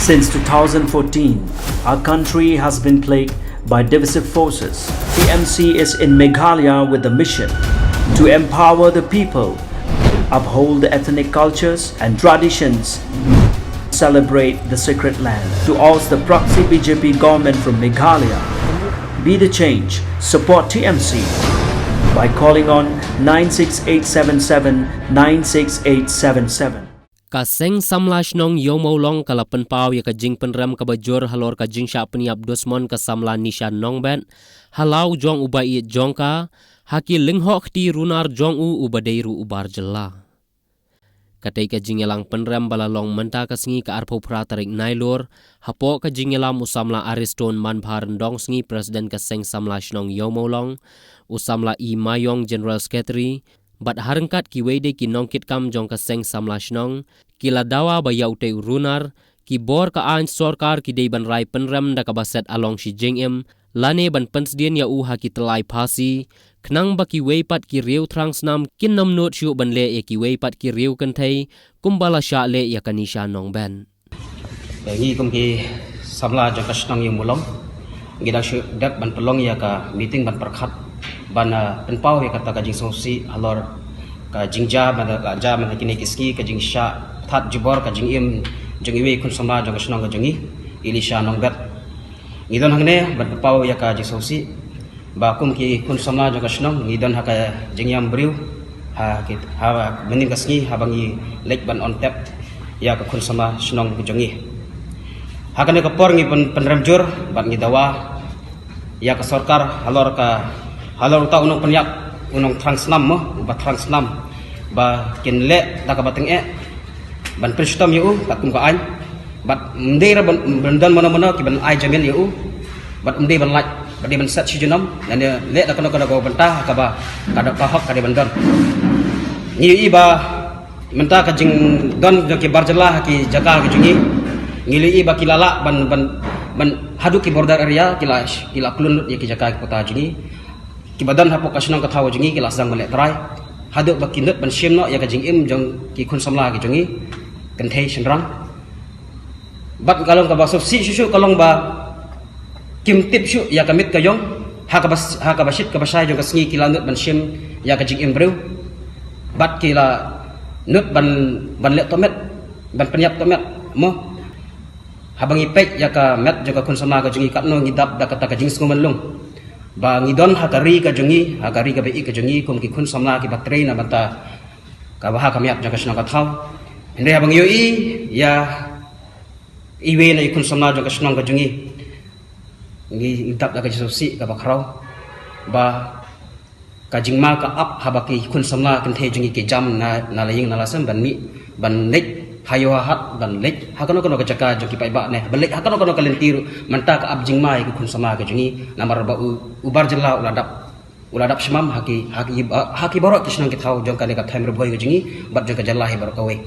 Since 2014, our country has been plagued by divisive forces. TMC is in Meghalaya with the mission to empower the people, uphold the ethnic cultures and traditions, celebrate the sacred land. To oust the proxy BJP government from Meghalaya, be the change, support TMC by calling on 96877 96877. Kaseng samlash nong yomo long kalapan pau ya kajing penram kabajor halor kajing sya peniap dosmon kasamla nishan nong ben halau jong uba iet jongka haki linghok ti runar jong u ubadeiru ubar jela. Katai kajing elang penram balalong menta kasengi ka arpo pratarik nailor hapo kajing elam usamla ariston manbhar ndong sengi presiden kaseng samlash nong yomo long usamla i mayong general secretary bat harengkat ki wede ki nongkit kam jong kaseng samlash nong ki ladawa ba yaute runar ki bor ka an sorkar ki dei ban rai penram da ka baset along shi jingem lane ban pensdien ya u ha ki telai phasi knang ba ki weipat ki riu trang snam kin nam not shu ban le e ki weipat ki riu kan thai kumbala sha le ya kanisha nong ben ngi kum ki samla jong kasnong yu mulong ngi dak shu dak ban pelong ya ka meeting ban perkhat ban penpau ya kata kajing sosi alor ka jingja ban ka ja man kini kiski ka jing sha that jibor ka jing im jing iwe kun samla jong kasnong ka jingi ilisha nong bet ngidon hangne ban penpau ya ka jing sosi ba kum ki kun samla jong kasnong ngidon ha ka jing yam briu ha kit ha mening kasngi ha bangi lek ban on tap ya ka kun samla snong ka jingi ha kana ka por ngi penramjur ban ngi dawa ya ka sarkar halor ta unong penyak unong transnam mo ba transnam ba kinle da ka bateng ban pristom yu ta kum ka an bat mde ra ban mono ki ban ai jangen yu bat mde ban laj bat ban sat si junam dan le da kana go bantah ka ba ka hok ka de ban don ni i ba menta ka jing don ki barjala ki jaga ki jungi ngili i ba kilala ban hadu ki border area kila kulun ya ki jaga ki kota jungi ki badan hapo kasnong ka thaw jungi ki lasang male trai hadu ba kinut ban shim no ya ka jing im jong ki kun samla ki jungi kan thei shenrang bat kalong ka ba sof si shu kalong ba kim tip shu ya ka mit ka yong ha ka basit ka basai jong ka sngi ki lanut ban shim ya ka jing im breu bat ki la nut ban le tomet ban penyap tomet mo habang ipek ya ka met jong ka kun samla ka jungi katno ngidap da kata ka jing snguman lung ba ngidon hakari ka jungi hakari ka bei ka jungi kum ki kun samla ki batrei na bata ka baha kamyak jang kasna ka thaw ende habang yoi ya iwe na ikun samla jang kasna ka jungi ngi idap da ka sosi ka bakrau ba ka jingma ka ap habaki kun samla kan the jungi ki jam na laying na lasam ban mi ban nek hayo hat ban lek hakano ka jaka joki pai ba ne ban lek hakano ka lentir menta ka ab jingma ki kun sama ka jungi namar ba ubar jela uladap shimam haki borok kisnang ki thau jong ka ne ka thaim boy ka jungi bat jong ka jalla hi borok ka we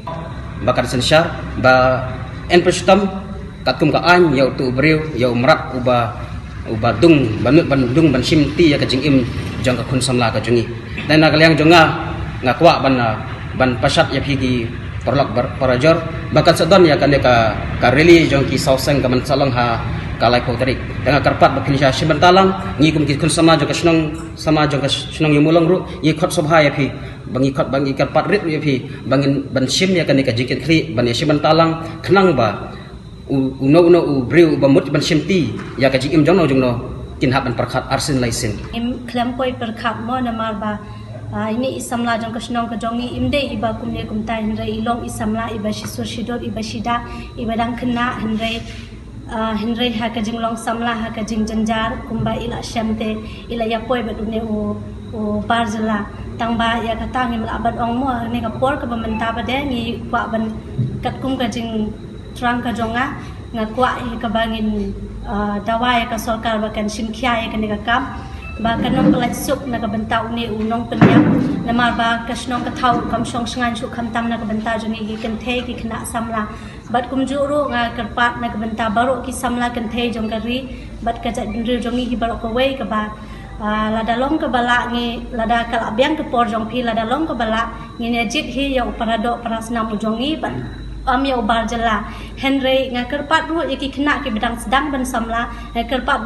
bakar sensyar ba en prestam katkum ka an ya tu breu ya umrat uba dung banut bandung ban simti ya ka jingim jong ka kun samla ka jungi dan nakaliang jonga ngakwa ban pasat ya phigi perlak parajor bahkan sedon ya kan ka reli jong ki sauseng ka man salong ha kalai ko tarik dengan karpat bakin sya shibentalang ngi kum ki kun sama jong ka sama jong ka snong yumulong ru yi khot sobha ya phi bangi khot bangi karpat rit ya phi bangin ban shim ya kan ka jikit khri ban ya shibentalang khnang ba uno u breu ba mut ban shimti ya ka jikim jong no kin hab ban perkhat arsin laisin im klam koi perkhat mo na mar ba ini isamla jong kasnong ka jongi imde iba kumne kumta hinre ilong isamla iba shisur shidor iba shida iba dang kena hinre ha ka jinglong samla ha ka jing janjar kumba ila shamte ila yapoi badune o barzala tangba ya kata ngim abad ong mo ne ka por ka bamenta bade ni kwa ban kat kum ka jing trang ka jonga ngakwa ka bangin dawa ya ka sarkar bakan simkhya ya ka ne ka kam ba kanong pelat sup na kabenta uni unong penyap na marba kasnong kathaw kam song sangan su kham tam na kabenta juni ki kan the ki khna samla bat kum juru nga karpat na kabenta baro ki samla kan the jong kari bat ka ja dri jongi ki baro ko we ka ba lada long ka bala ngi lada kala biang ke por jong phi lada long ka bala ngi ne jit hi ya uparado parasna mu jongi bat amya ubar jala Henry ngakerpat ru yaki kena ki bedang sedang ban samla ngakerpat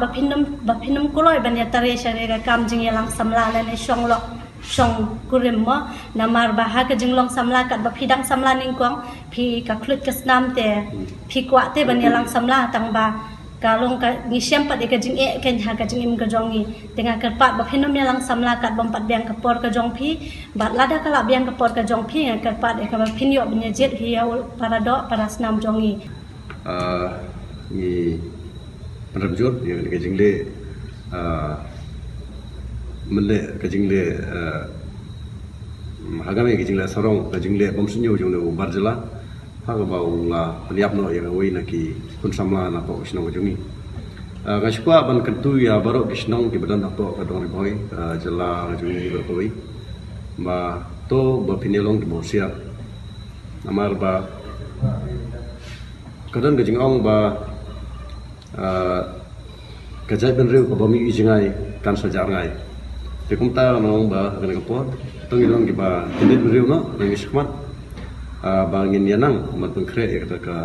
bapinum kuloi ban ya tare share ga kam jing yalang samla la ne shong kurim mo namar bah ka jinglong samla kat bapidang samla ningkwang phi ka khlut kasnam te phi kwa te ban yalang samla tang ba kalong ka ni siampat ka jing ken ha ka jing im ka jong ni tengah kerpat bapinum yalang samla kat bompat biang kapor ka jong phi bat lada kala biang kapor ka jong phi kerpat ka bapin yo benyejet hiya para do para snam jong ni ni penrabjur yang ka jing le mele ka jing le hagame ka jing le sarong ka jing le bomsunyo jong le barjala haga bau la peniap no yang wei naki kun samla na po kisnong jungi ga shpa ban kantu ya baro kisnong ki badan to ka dong boy jala jungi berkoi ba to ba pinelong ki bosia namar ba kadan ga jingong ba ka jai ben reu ko ba mi jingai kan sa jangai te kum ta no ba ga ga po tong ilong ki ba tinit reu no nang ismat bangin yanang matun kre ya kata ka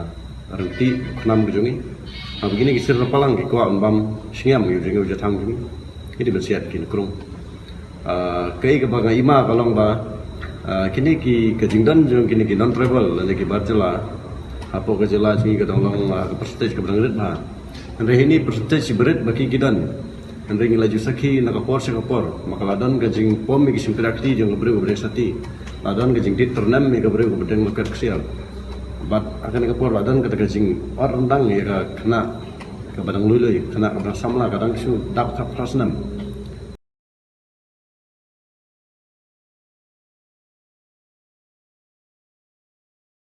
arti knam gujungi begini kisir palang ki kwa bam singiam yu jingu jatang jungi ini bersiat kin krung kai ka baga ima kalong ba kini ki ka jingdan jung kini ki non travel le ki barjala apo ka jela jingi ka dolong ka percentage ka bangrit ba andre ini percentage berit baki kidan andre ngilaju sakhi na ka por se ka por makaladan ka jing pom mi ki simprakti jung bre bre sati ladan ke jing dit ternam me gabre ko bedeng makat kesial bat akan ke por ladan kata jing or rendang ya kena ke badang lului kena ke samla kadang su dap kap rasnam